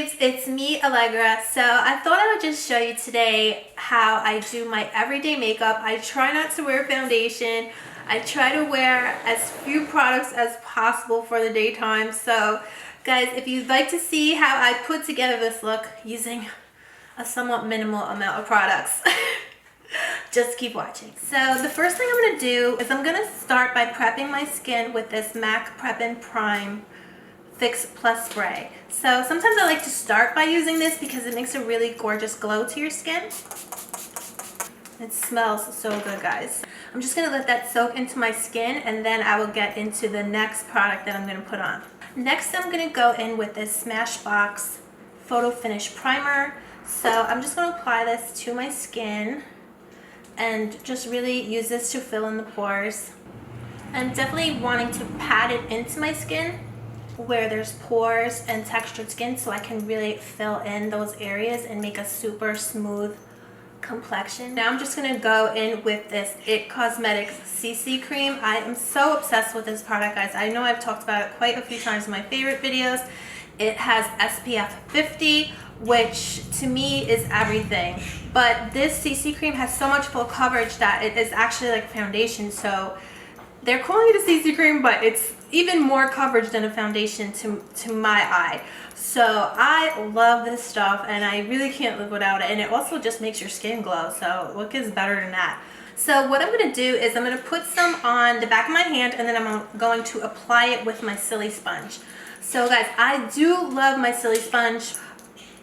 babes, it's me, Alegra. So I thought I would just show you today how I do my everyday makeup. I try not to wear foundation. I try to wear as few products as possible for the daytime. So guys, if you'd like to see how I put together this look using a somewhat minimal amount of products, just keep watching. So the first thing I'm going to do is I'm going to start by prepping my skin with this MAC Prep and Prime Fix Plus Spray. So sometimes I like to start by using this because it makes a really gorgeous glow to your skin. It smells so good, guys. I'm just going to let that soak into my skin, and then I will get into the next product that I'm going to put on. Next, I'm going to go in with this Smashbox Photo Finish Primer. So I'm just going to apply this to my skin and just really use this to fill in the pores. I'm definitely wanting to pat it into my skin where there's pores and textured skin, so I can really fill in those areas and make a super smooth complexion. Now I'm just going to go in with this IT Cosmetics CC cream. I am so obsessed with this product, guys. I know I've talked about it quite a few times in my favorite videos. It has SPF 50, which to me is everything. But this CC cream has so much full coverage that it is actually like foundation. So they're calling it a CC cream, but it's even more coverage than a foundation to my eye. So I love this stuff and I really can't live without it. And it also just makes your skin glow. So what gets better than that? So what I'm going to do is I'm going to put some on the back of my hand, and then I'm going to apply it with my Silly sponge. So guys, I do love my Silly sponge.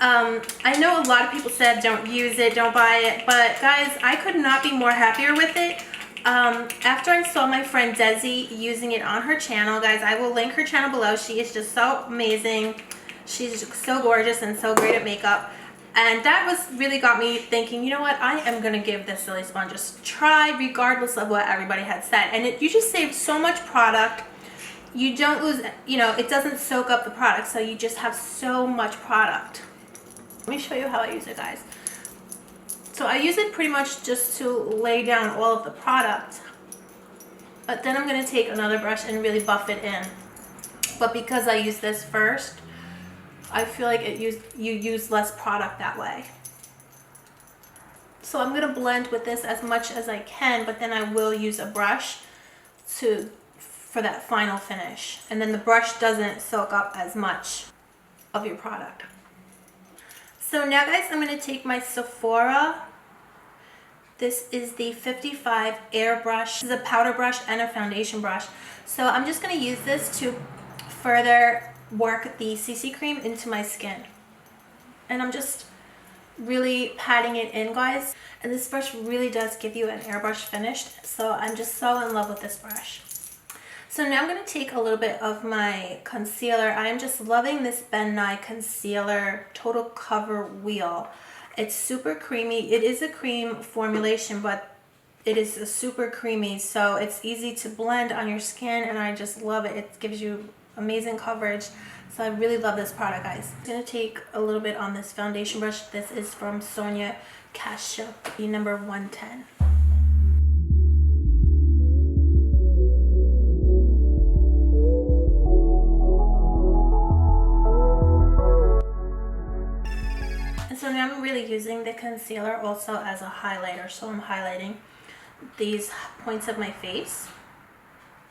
I know a lot of people said don't use it, don't buy it, but guys, I could not be more happier with it. After I saw my friend Desi using it on her channel, guys, I will link her channel below. She is just so amazing. She's just so gorgeous and so great at makeup. And that really got me thinking, you know what, I am going to give this Silly sponge a try regardless of what everybody had said. And you just save so much product. You don't lose, it doesn't soak up the product, so you just have so much product. Let me show you how I use it, guys. So I use it pretty much just to lay down all of the product. But then I'm going to take another brush and really buff it in. But because I use this first, I feel like you use less product that way. So I'm going to blend with this as much as I can, but then I will use a brush for that final finish. And then the brush doesn't soak up as much of your product. So now, guys, I'm going to take my Sephora. This is the 55 Airbrush. This is a powder brush and a foundation brush. So I'm just going to use this to further work the CC cream into my skin. And I'm just really patting it in, guys. And this brush really does give you an airbrush finish. So I'm just so in love with this brush. So now I'm going to take a little bit of my concealer. I am just loving this Ben Nye Concealer Total Cover Wheel. It's super creamy. It is a cream formulation, but it is a super creamy, so it's easy to blend on your skin, and I just love it. It gives you amazing coverage. So I really love this product, guys. I'm going to take a little bit on this foundation brush. This is from Sonia Kashuk, the number 110. So now I'm really using the concealer also as a highlighter. So I'm highlighting these points of my face.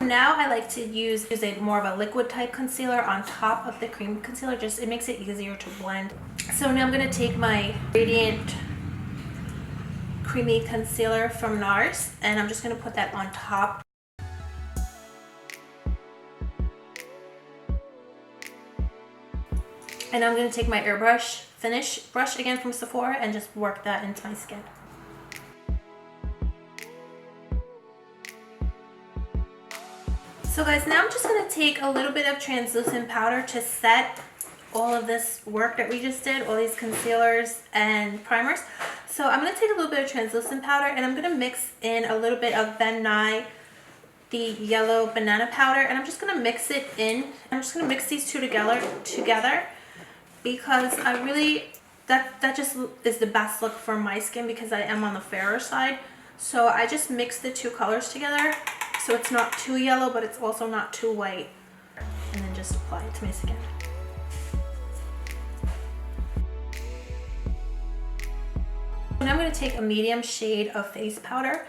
Now I like to use a more of a liquid type concealer on top of the cream concealer. It makes it easier to blend. So now I'm going to take my Radiant Creamy Concealer from NARS, and I'm just going to put that on top. And I'm going to take my airbrush finish brush again from Sephora and just work that into my skin. So guys, now I'm just going to take a little bit of translucent powder to set all of this work that we just did, all these concealers and primers. So I'm going to take a little bit of translucent powder, and I'm going to mix in a little bit of Ben Nye, the yellow banana powder, and I'm just going to mix it in. I'm just going to mix these two together because I really, that just is the best look for my skin because I am on the fairer side. So I just mix the two colors together so it's not too yellow, but it's also not too white. And then just apply it to my skin. And I'm going to take a medium shade of face powder.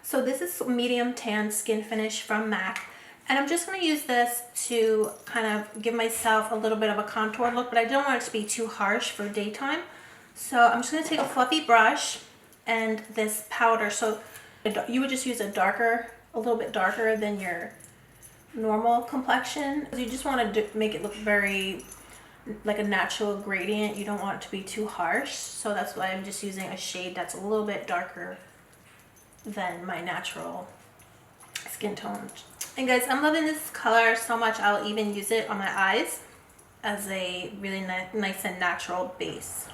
So this is medium tan skin finish from MAC. And I'm just going to use this to kind of give myself a little bit of a contour look, but I don't want it to be too harsh for daytime. So I'm just going to take a fluffy brush and this powder. So you would just use a little bit darker than your normal complexion. You just want to make it look very like a natural gradient. You don't want it to be too harsh. So that's why I'm just using a shade that's a little bit darker than my natural skin tone. And guys, I'm loving this color so much, I'll even use it on my eyes as a really nice and natural base.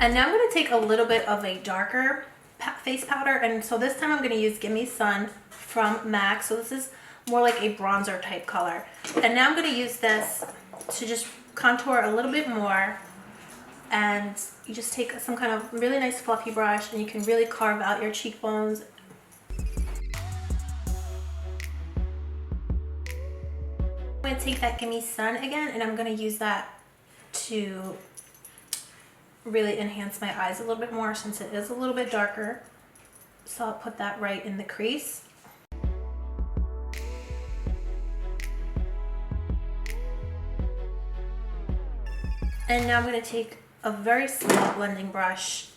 And now I'm going to take a little bit of a darker face powder, and so this time I'm going to use Gimme Sun from MAC. So this is more like a bronzer type color. And now I'm going to use this to just contour a little bit more, and you just take some kind of really nice fluffy brush and you can really carve out your cheekbones. I'm going to take that Gimme Sun again, and I'm going to use that to really enhance my eyes a little bit more since it is a little bit darker. So I'll put that right in the crease. And now I'm going to take a very small blending brush.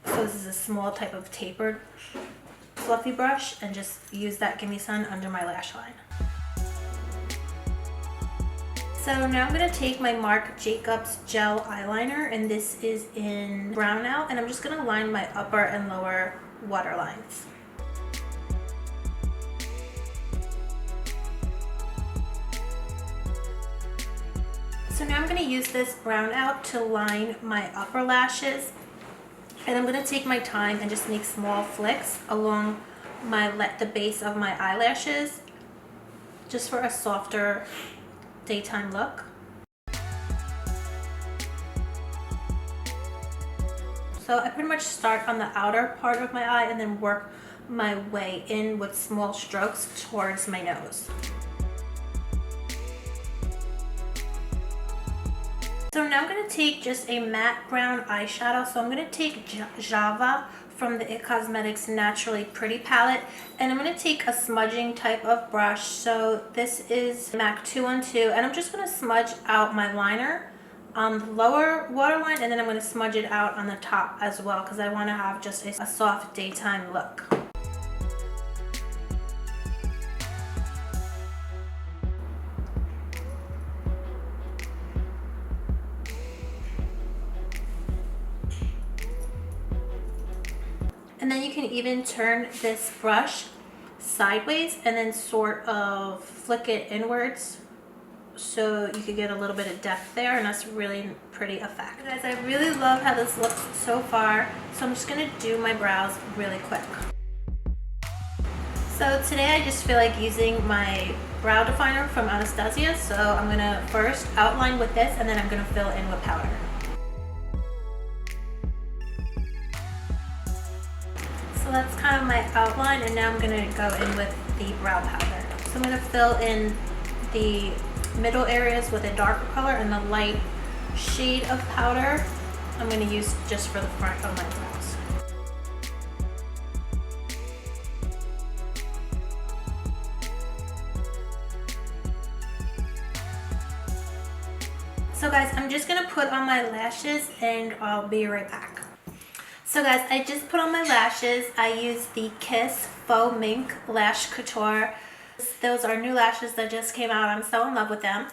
So this is a small type of tapered fluffy brush, and just use that Gimme Sun under my lash line. So now I'm going to take my Marc Jacobs gel eyeliner, and this is in brown out, and I'm just going to line my upper and lower waterlines. So now I'm going to use this brown out to line my upper lashes, and I'm going to take my time and just make small flicks along the base of my eyelashes, just for a softer daytime look. So I pretty much start on the outer part of my eye and then work my way in with small strokes towards my nose. So now I'm going to take just a matte brown eyeshadow. So I'm going to take Java from the IT Cosmetics Naturally Pretty palette, and I'm going to take a smudging type of brush. So this is MAC 212, and I'm just going to smudge out my liner on the lower waterline, and then I'm going to smudge it out on the top as well, because I want to have just a soft daytime look. And then you can even turn this brush sideways and then sort of flick it inwards, so you could get a little bit of depth there, and that's really pretty effect. Guys, I really love how this looks so far, so I'm just going to do my brows really quick. So today I just feel like using my brow definer from Anastasia, so I'm going to first outline with this, and then I'm going to fill in with powder. So that's kind of my outline, and now I'm going to go in with the brow powder. So I'm going to fill in the middle areas with a darker color, and the light shade of powder I'm going to use just for the front of my brows. So guys, I'm just going to put on my lashes, and I'll be right back. So guys, I just put on my lashes. I use the Kiss Faux Mink Lash Couture. Those are new lashes that just came out. I'm so in love with them.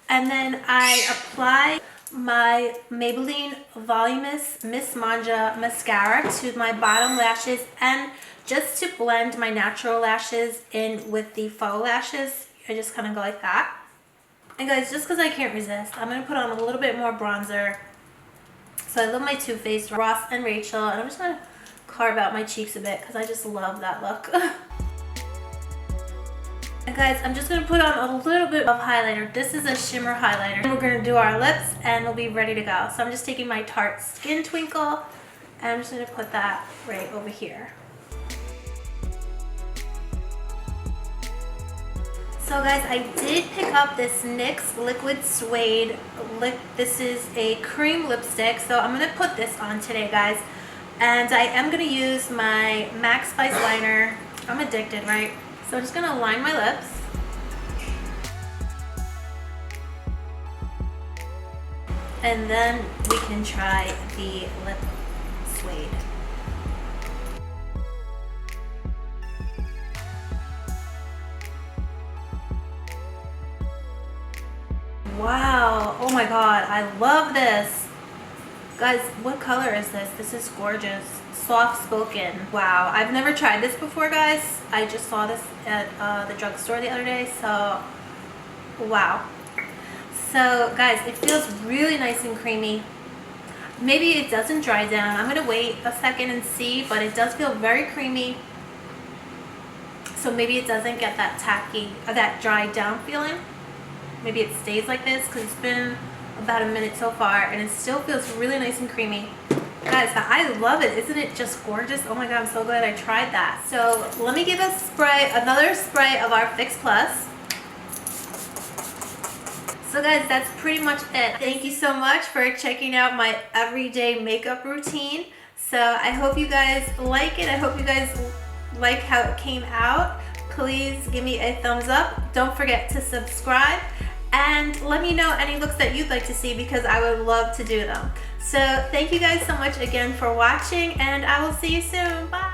And then I apply my Maybelline Voluminous Miss Manja mascara to my bottom lashes, and just to blend my natural lashes in with the faux lashes, I just kind of go like that. And guys, just because I can't resist, I'm going to put on a little bit more bronzer. So I love my Too Faced Ross and Rachel, and I'm just going to carve out my cheeks a bit because I just love that look. And guys, I'm just going to put on a little bit of highlighter. This is a shimmer highlighter. And we're going to do our lips, and we'll be ready to go. So I'm just taking my Tarte Skin Twinkle, and I'm just going to put that right over here. So guys, I did pick up this NYX Liquid Suede this is a cream lipstick, so I'm gonna put this on today, guys. And I am gonna use my MAC Spice liner. I'm addicted, right? So I'm just gonna line my lips. And then we can try the lip suede. Wow, oh my god, I love this. Guys, what color is this? This is gorgeous. Soft spoken. Wow, I've never tried this before, guys. I just saw this at the drugstore the other day, so wow. So guys, it feels really nice and creamy. Maybe it doesn't dry down. I'm gonna wait a second and see, but it does feel very creamy. So maybe it doesn't get that tacky or that dried down feeling. Maybe it stays like this because it's been about a minute so far and it still feels really nice and creamy. Guys, I love it. Isn't it just gorgeous? Oh my god, I'm so glad I tried that. So let me give another spray of our Fix Plus. So guys, that's pretty much it. Thank you so much for checking out my everyday makeup routine. So I hope you guys like it. I hope you guys like how it came out. Please give me a thumbs up. Don't forget to subscribe. And let me know any looks that you'd like to see because I would love to do them. So thank you guys so much again for watching, and I will see you soon. Bye.